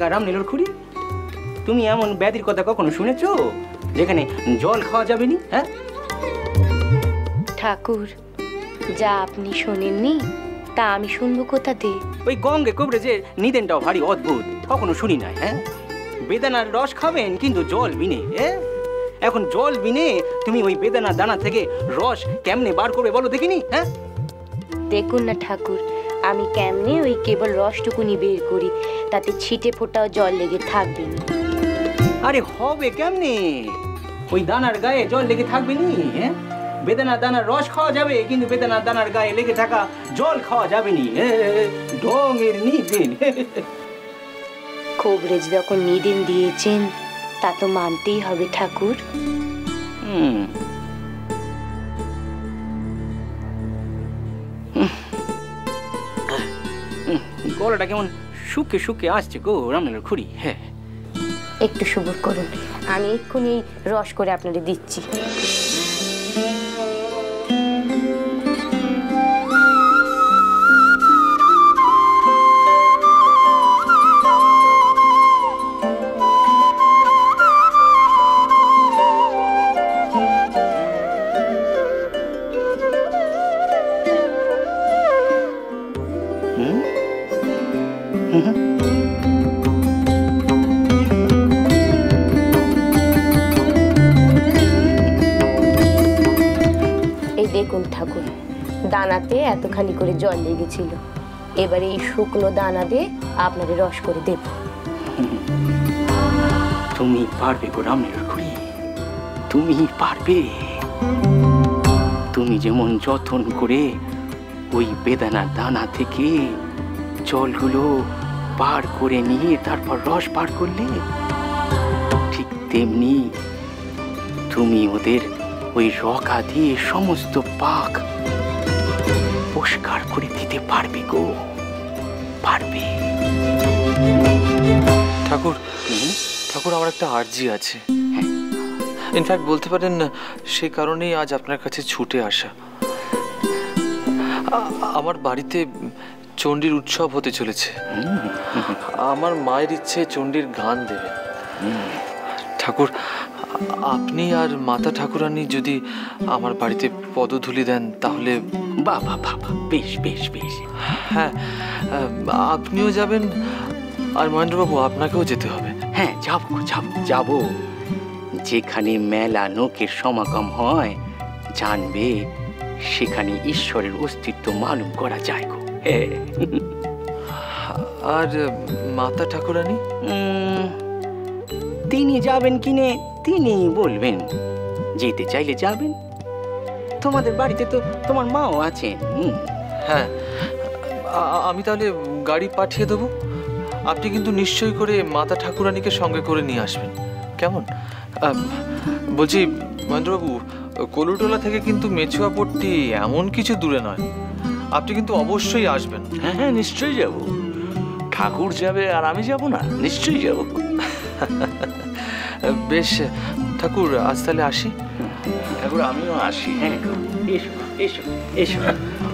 গা রামনীলর খুড়ি, তুমি এমন ব্যাধির কথা কখনো শুনেছো যেখানে জল খাওয়া যাবে নি? হ্যাঁ ঠাকুর, যা আপনি শোনেননি তা আমি শুনবো কোথাতে? ওই গঙ্গে কবরে যে নিদেনটাও ভারী অদ্ভুত, কখনো শুনি নাই। হ্যাঁ বেদানার রস খাবেন কিন্তু জল বিনে। হ্যাঁ এখন জল বিনে তুমি ওই বেদানার দানা থেকে রস কেমনে বার করবে বলো দেখিনি? হ্যাঁ দেখুন না ঠাকুর, আমি কেমনে ওই কেবল রসটুকুনি বের করি, তাতে ছিটে ফোটাও জল লেগে থাকবে না। আরে হবে কেমনে? ওই দানার গায়ে জল লেগে থাকবে নি? হ্যাঁ বেদানার দানার রস খাওয়া যাবে কিন্তু বেদানার দানার গায়ে লেগে থাকা জল খাওয়া যাবে নি। ঢঙের নিদেন। কবরেজ যখন নিদেন দিয়েছেন তা তো মানতেই হবে ঠাকুর। গলাটা কেমন শুকে শুকে আসছে গো রামনীলর খুড়ি। হ্যাঁ একটু সবুর করুন, আমি এক্ষুনি রস করে আপনাদের দিচ্ছি। দেখুন ঠাকুর, দানাতে এতখানি করে জল লেগেছিল, এবারে এই শুকনো দানা দিয়ে আপনাদের রস করে দেব। তুমি পারবে গো রামনীলর খুড়ি, তুমি পারবে। তুমি যেমন যত্ন করে ওই বেদানার দানা থেকে জলগুলো বার করে নিয়ে তারপর রস বার করলে, ঠিক তেমনি তুমি ওদের ওই রকা দিয়ে সমস্ত পাক পরিষ্কার করে দিতে পারবে গো, পারবে। ঠাকুর, ঠাকুর আমার একটা আর্জি আছে। ইনফ্যাক্ট বলতে পারেন সে কারণেই আজ আপনার কাছে ছুটে আসা। আমার বাড়িতে চণ্ডীর উৎসব হতে চলেছে। আমার মায়ের ইচ্ছে চণ্ডীর গান দেবে। ঠাকুর, আপনি আর মাতা ঠাকুরানী যদি আমার বাড়িতে পদধূলি দেন তাহলে। বাবা বাবা, বেশ বেশ বেশ। হ্যাঁ, আপনিও যাবেন আর মহেন্দ্রবাবু আপনাকেও যেতে হবে। হ্যাঁ যাবো যাবো যাবো। যেখানে মেলা লোকের সমাগম হয় জানবে, সেখানে ঈশ্বরের অস্তিত্ব মালুম করা যায় গো। আর মাতা ঠাকুরানী? তিনি যাবেন কিনে তিনি বলবেন, যেতে চাইলে যাবেন। তোমাদের বাড়িতে তো তোমার মাও আছেন। হ্যাঁ, আমি তাহলে গাড়ি পাঠিয়ে দেবো। আপনি কিন্তু নিশ্চয় করে মাতা ঠাকুরানীকে সঙ্গে করে নিয়ে আসবেন, কেমন? বলছি মহেন্দ্রবাবু, কলুটোলা থেকে কিন্তু মেছুয়াপট্টি এমন কিছু দূরে নয়, আপনি কিন্তু অবশ্যই আসবেন। হ্যাঁ হ্যাঁ, নিশ্চয়ই যাব। ঠাকুর যাবে আর আমি যাব না? নিশ্চয়ই যাব। বেশ ঠাকুর, আজ তাহলে আসি। ঠাকুর আমিও আসি। হ্যাঁ এসো এসো এসো।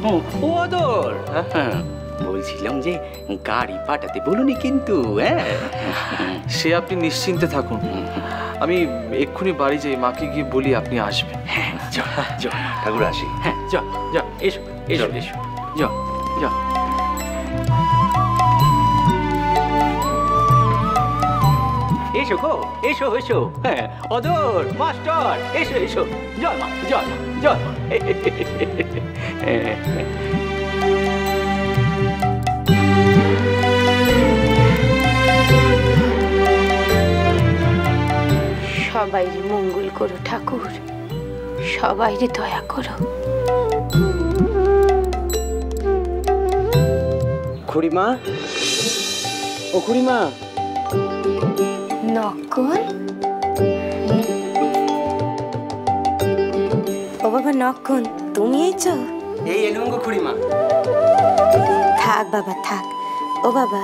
ও অদর, বলছিলাম যে গাড়ি পাঠাতে বলুনি কিন্তু। হ্যাঁ সে আপনি নিশ্চিন্তে থাকুন, আমি এক্ষুনি বাড়ি যাই, মাকে গিয়ে বলি আপনি আসবেন। হ্যাঁ যাও যাও ঠাকুর আসি। হ্যাঁ যাও যাও, এসো এসো এসো, যাও যাও। এসো গো, এসো এসো। হ্যাঁ অদর মাস্টার, এসো এসো। জয় মা, জয় মা, জয় মা। সবাইরে মঙ্গল করো ঠাকুর, সবাইরে দয়া করো। খুড়িমা, ও খুড়িমা। নকল, ও বাবা নকল, তুমি এইছো? এই এলুম গো খুড়িমা। থাক বাবা থাক। ও বাবা,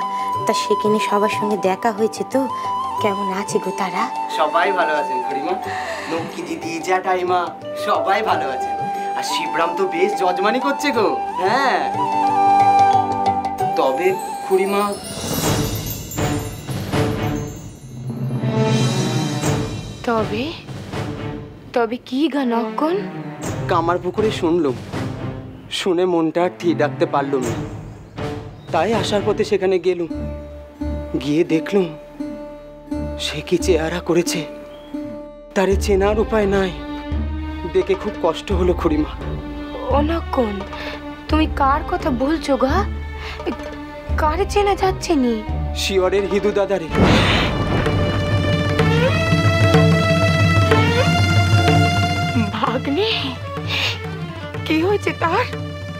তা সেখানে সবার সঙ্গে দেখা হয়েছে তো? কেমন আছে গো তারা? সবাই ভালো আছেন খুড়িমা। নৌকি দিদি, জ্যাঠাইমা সবাই ভালো আছেন। আর শিবরাম তো বেশ যজমানি করছে গো। হ্যাঁ তবে খুড়িমা, তবে তবে কি গান অক্ষণ? কামার পুকুরে শুনলুম, শুনে মনটা আর ঠিক রাখতে পারলুম না। তাই আসার পথে সেখানে গেলুম, গিয়ে দেখলুম সে কি চেহারা করেছে, তারে চেনার উপায় নাই। দেখে খুব কষ্ট হলো খুড়িমা। অনক্ষণ, তুমি কার কথা বলছো গা? কারে চেনা যাচ্ছে নি? শিয়রের হিদু দাদারে। ভাগ্নে, কি হয়েছে তার?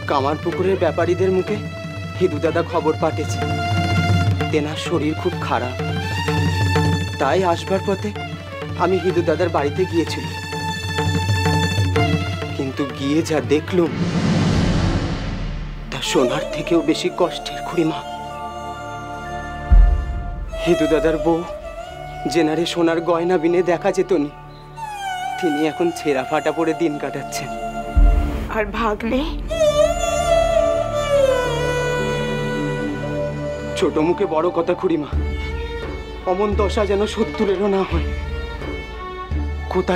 কামার পুকুরের ব্যাপারীদের মুখে হিদু দাদা খবর পাঠিয়েছে তেনার শরীর খুব খারাপ। তাই আসবার পথে আমি হিদু দাদার বাড়িতে গিয়েছিল, কিন্তু গিয়ে যা দেখলুম তা সোনার থেকেও বেশি কষ্টের খুড়িমা। হিদু দাদার বউ জেনারে সোনার গয়না বিনে দেখা যেত নি, তিনি এখন ছেঁড়া ফাটা পরে দিন কাটাচ্ছেন। আর ভাগ্নে? ছোট মুখে বড় কথা খুড়িমা, অমন দশা যেন সত্তরেরও না হয়। কোথা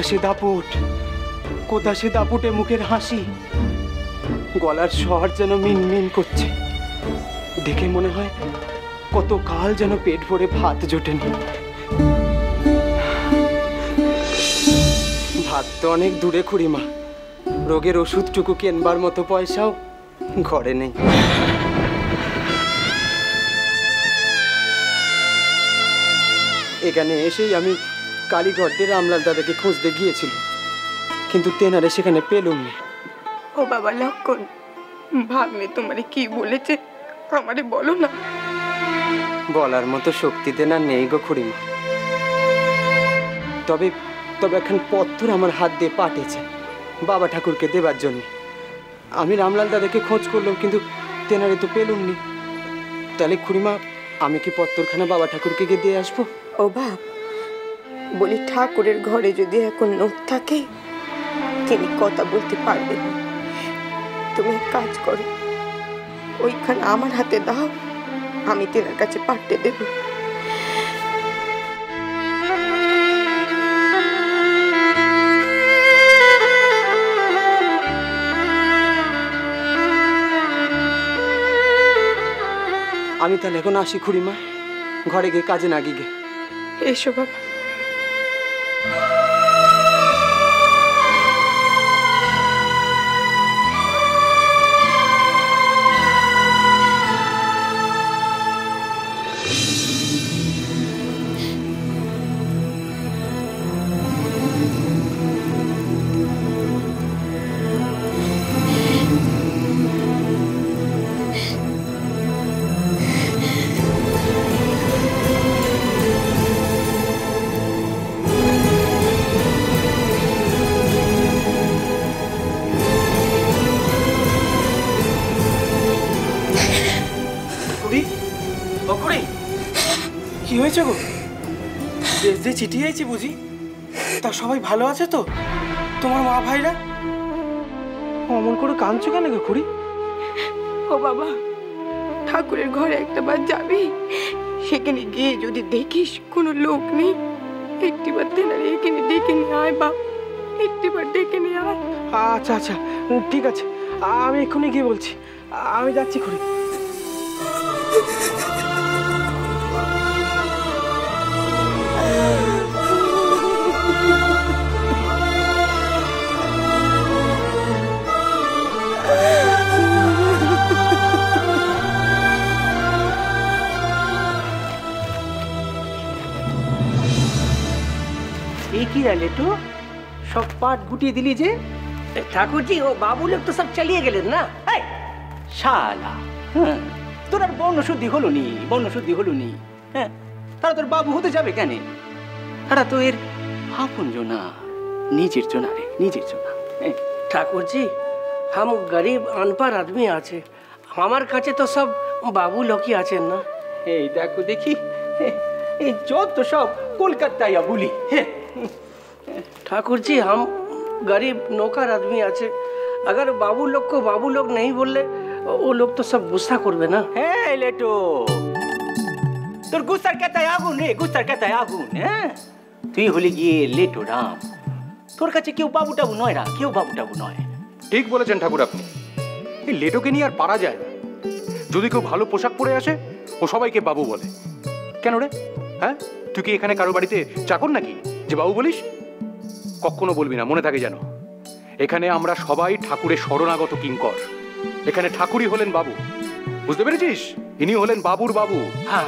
সে দাপুটে মুখের হাসি, গলার স্বর যেন মিনমিন করছে। দেখে মনে হয় কত কাল যেন পেট ভরে ভাত জোটেনি। ভাত তো অনেক দূরে খুড়িমা, রোগের ওষুধটুকু কেনবার মতো পয়সাও ঘরে নেই। এখানে এসেই আমি কালীঘরদের রামলাল দাদাকে খুঁজতে গিয়েছিল, কিন্তু তেনারে সেখানে পেলুম না। ও বাবা লক্ষণ, ভাগ্নে তোমারে কি বলেছে আমারে বলো না। বলার মতো শক্তি তেনার নেই গো খুড়িমা। তবে তবে এখন পত্র আমার হাত দিয়ে পাঠিয়েছে বাবা ঠাকুরকে দেবার জন্য। আমি রামলাল দাদাকে খোঁজ করলাম, কিন্তু তেনারে তো পেলুম নি। তাহলে খুড়িমা, আমি কি পত্রখানা বাবা ঠাকুরকে গিয়ে দিয়ে আসবো? ও বাপ, বলি ঠাকুরের ঘরে যদি এখন নোট থাকে তিনি কথা বলতে পারবেন। তুমি এক কাজ করো, ওইখানে আমার হাতে দাও, আমি তেনার কাছে পাঠিয়ে দেব। আমি তাহলে এখন আসি খুড়িমা, ঘরে গিয়ে কাজে না গিয়ে। এসো বাবা। কি হয়েছে গো? দেশ দিয়ে চিঠি আইছি বুঝি? তা সবাই ভালো আছে তো? তোমার মা ভাইরা? অমন করে কাঁদছো কেন গো খুড়ি? ও বাবা, ঠাকুরের ঘরে একটাবার যাবি, সেখানে গিয়ে যদি দেখিস কোনো লোক নেই, একটিবার তেনারে এখানে ডেকে নিয়ে আয় বাপ, একটিবার ডেকে নিয়ে আয়। আচ্ছা আচ্ছা, ঠিক আছে, আমি এক্ষুনি গিয়ে বলছি। আমি যাচ্ছি খুড়ি। কি রালে তো সব পাট গুটিয়ে দিলি যে? ठाकुर जी वो बाबू लोग तो सब चलिए गए ना। শালা, হ্যাঁ, তোর আর বর্ণশুদ্ধি হলো নি, বর্ণশুদ্ধি হলো নি। হ্যাঁ, তারা তোর বাবু হতে যাবে কেন? তারা তো এর আপন জনা, নিজের জনা রে, নিজের জনা। ठाकुर जी हम गरीब अनपढ़ आदमी आछे, हमार काছে तो सब बाबू लोग ही आछे ना। এই দেখো দেখি, এই যত সব কলকাতায় বলি। হ্যাঁ ठाकुर जी हम गरीब नौकर आदमी आछे, अगर बाबू लोग को बाबू लोग नहीं बोलले वो लोग तो सब गुस्सा करबे ना। হ্যাঁ লেটো, তোর গুস্তার কেতায় আগুন রে, গুস্তার কেতায় আগুন। হ্যাঁ তুই হলে গিয়ে লেটো রাম। তোর কাছে কেউ বাবু টাবু নয় না, কেউ বাবু টাবু নয়। ঠিক বলেছেন ঠাকুর আপনি। এই লেটোকে নিয়ে আর পারা যায় না। যদি কেউ ভালো পোশাক পরে আসে ও সবাইকে বাবু বলে। কেন রে? হ্যাঁ, তুই কি এখানে কারো বাড়িতে চাকর নাকি যে বাবু বলিস? কখনো বলবি না, মনে থাকে যেন। এখানে আমরা সবাই ঠাকুরের শরণাগত কিঙ্কর। এখানে ঠাকুরই হলেন বাবু, বুঝতে পেরেছিস? ইনি হলেন বাবুর বাবু। हाँ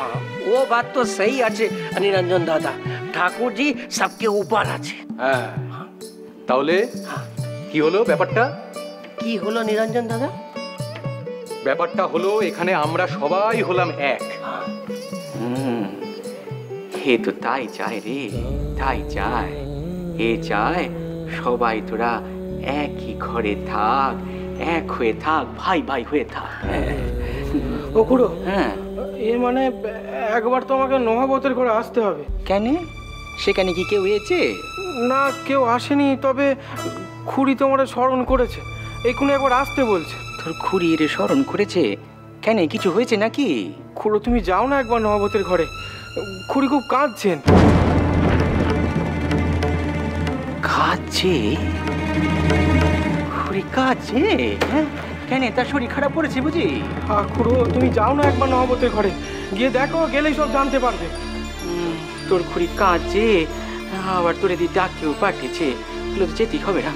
वो बात तो सही আছে নিরঞ্জন দাদা, ঠাকুর জি सबके ऊपर আছে। হ্যাঁ, তাহলে কি হলো ব্যাপারটা? কি হলো নিরঞ্জন দাদা? ব্যাপারটা হলো এখানে আমরা সবাই হলাম এক। হে তো তাই চায় রে, তাই চায়। এ চায় সবাই তোরা একই ঘরে থাক, এক হয়ে থাক, ভাই ভাই হয়ে থাক। ও খুড়ো, হ্যাঁ, এ মানে একবার তো আমাকে নহবতের ঘরে আসতে হবে। কেন? সেখানে কি কেউ এসেছে? না, কেউ আসেনি, তবে খুড়ি তোমার স্মরণ করেছে, এক্ষুনি একবার আসতে বলছে। তোর খুড়ি রে স্মরণ করেছে? কেন, কিছু হয়েছে নাকি? খুড়ো তুমি যাও না একবার নহবতের ঘরে, খুড়ি খুব কাঁদছেন। কাঁদছে? খুড়ি কাঁদছে? হ্যাঁ, কেন, তার শরীর খারাপ পড়েছে বুঝি? হ্যাঁ খুড়ো, তুমি যাও না একবার নহবতের ঘরে, গিয়ে দেখো, গেলেই সব জানতে পারবে। তোর খুড়ি কাঁদছে, আবার তোর এদিকে ডাকেও পাঠিয়েছে, তো যেতেই হবে না।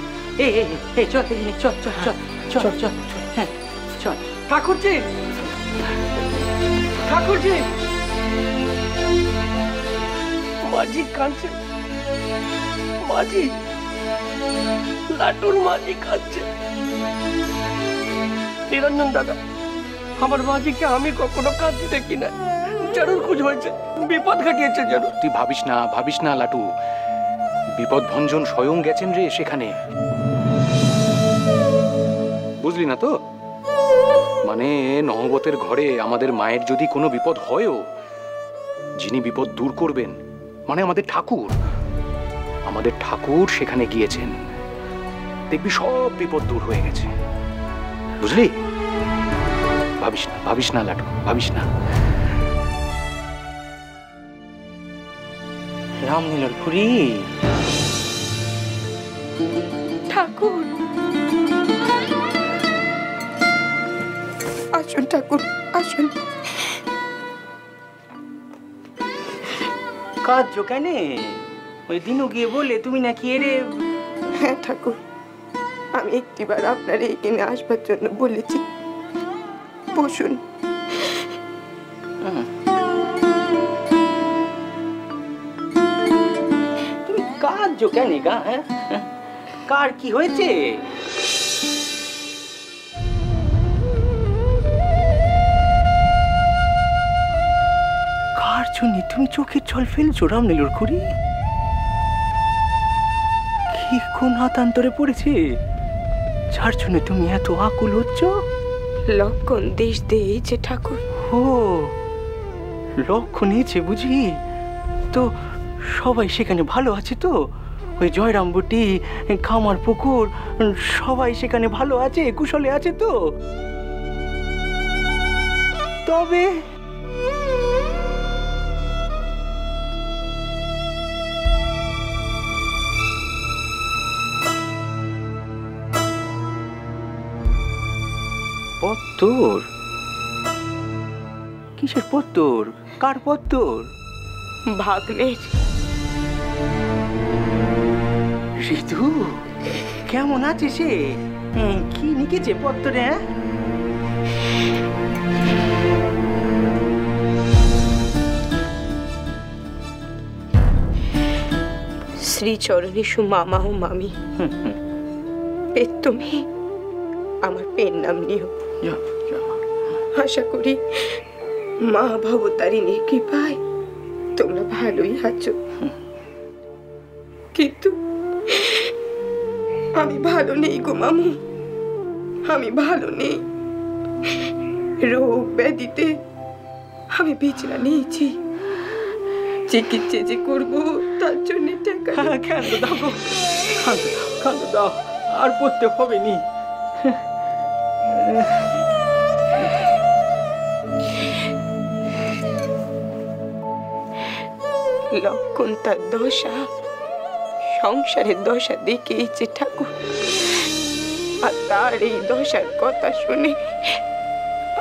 এই চল চল চল চল চল চল, হ্যাঁ চল। ঠাকুরজি, ঠাকুরজি, মাঝি কাঁদছে, মাঝি, লাটুর মাঝি কাঁদছে। নিরঞ্জন দাদা, আমার মাঝিকে আমি কখনো কাঁদতে দেখি না, জরুর কুছ হয়েছে, বিপদ ঘটিয়েছে জরুর। তুই ভাবিস না লাটু, বিপদ ভঞ্জন স্বয়ং গেছেন রে সেখানে, বুঝলি না তো? মানে নহবতের ঘরে আমাদের মায়ের যদি কোনো বিপদ হয়ও, যিনি বিপদ দূর করবেন মানে আমাদের ঠাকুর সেখানে গিয়েছেন। দেখবি সব বিপদ দূর হয়ে গেছে, বুঝলি? ভাবিস না লাটু, ভাবিস না। রামনীলর খুড়ি, ঠাকুর আসুন, ঠাকুর আসুন। কাঁদছো কেন? ওই দিনও গিয়ে বলে তুমি নাকি এরে। হ্যাঁ ঠাকুর, আমি একটিবার আপনার এইখানে আসবার জন্য বলেছি। বসুন। তুমি কাঁদছো কেন গা? হ্যাঁ, কার কি হয়েছে? কার জন্য তুমি চোখের জল ফেলছো রামনীলর খুড়ি? কি কোন হাতান্তরে পড়েছে যার জন্য তুমি এত আকুল হচ্ছ? লক্ষণ দেশ দিয়েছে ঠাকুর। ও, লক্ষণ এসে বুঝি? তো সবাই সেখানে ভালো আছে তো? ওই জয়রামবুটি, খামার পুকুর, সবাই সেখানে ভালো আছে, কুশলে আছে তো? তবে পত্তর? কিসের পত্তর? কার পত্তর? ভাগ্নের। ঋতু কেমন আছে সে? কি লিখেছে পত্তরে? শ্রীচরণী সু মামা ও মামি, তুমি আমার পেন নাম নিও। আশা করি মা ভবতারিণীর কৃপায় তোমরা ভালোই আছো, কিন্তু আমি ভালো নেই গো মামু, আমি ভালো নেই। রোগ ব্যাধিতে আমি বিছানা নিয়েছি, চিকিৎসা যে করবো তার জন্য টাকা। কেন দাও গো, কান্দ দাও, আর পড়তে হবে নি। লক্ষণ তার দশা সংসারের দশা দেখিয়েছে ঠাকুর। আর তার এই দশার কথা শুনে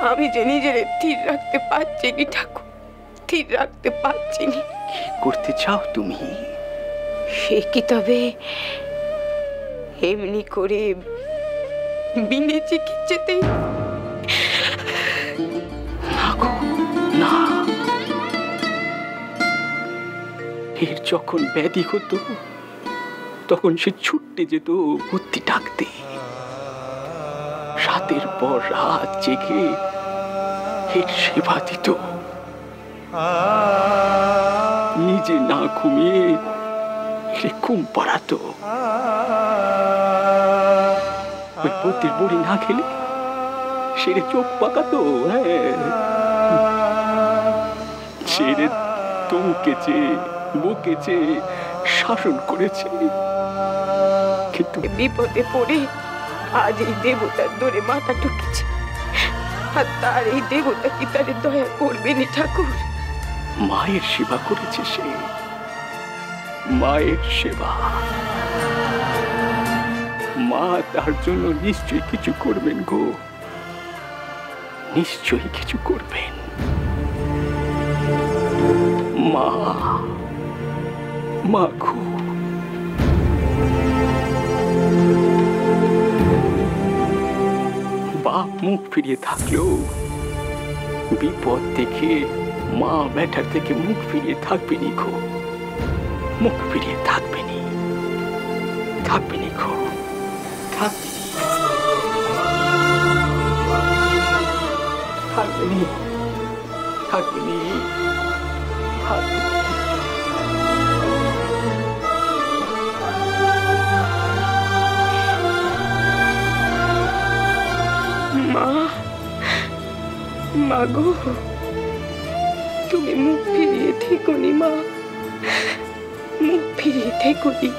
আমি যে নিজের স্থির রাখতে পারছি নি ঠাকুর, স্থির রাখতে পারছি নি। কি করতে চাও তুমি? সে কি তবে এমনি করে বিনে চিকিৎসাতেই? না গো, না। এর যখন ব্যাধি হতো তখন সে ছুটতে যেত বুদ্ধি ডাকতে, রাতের পর রাত জেগে এর সেবা দিত, নিজে না ঘুমিয়ে এর ঘুম পাড়াতো। ওই পতির বড়ি না খেলে সেরে চোখ পাকাতো। হ্যাঁ, ছেড়ে তমকেছে, বকেছে, শাসন করেছে, কিন্তু বিপদে পড়ে আজ এই দেবতার দরে মাথা ঠুকেছে। আর তার এই দেবতা কি তার দয়া করবেনি ঠাকুর? মায়ের সেবা করেছে সে, মায়ের সেবা। মা তার জন্য নিশ্চয়ই কিছু করবেন গো, নিশ্চয়ই কিছু করবেন। মা, মা গো। বাপ মুখ ফিরিয়ে থাকলেও বিপদ দেখে মা ব্যাটার থেকে মুখ ফিরিয়ে থাকবেনি গো, মুখ ফিরিয়ে থাকবেনি, থাকবেনি গো, থাকবেনি, থাকবেনি, থাকবেনি, থাকবেনি। মা, মা গো, তুমি মুখ ফিরিয়ে থেকোনি মা, মুখ ফিরিয়ে থেকোনি।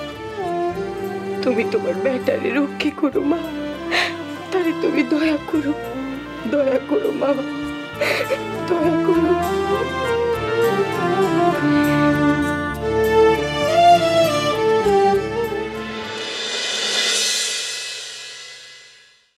তুমি তোমার বেটারে রক্ষে করো মা, তারে তুমি দয়া করো, দয়া করো মা, দয়া করো।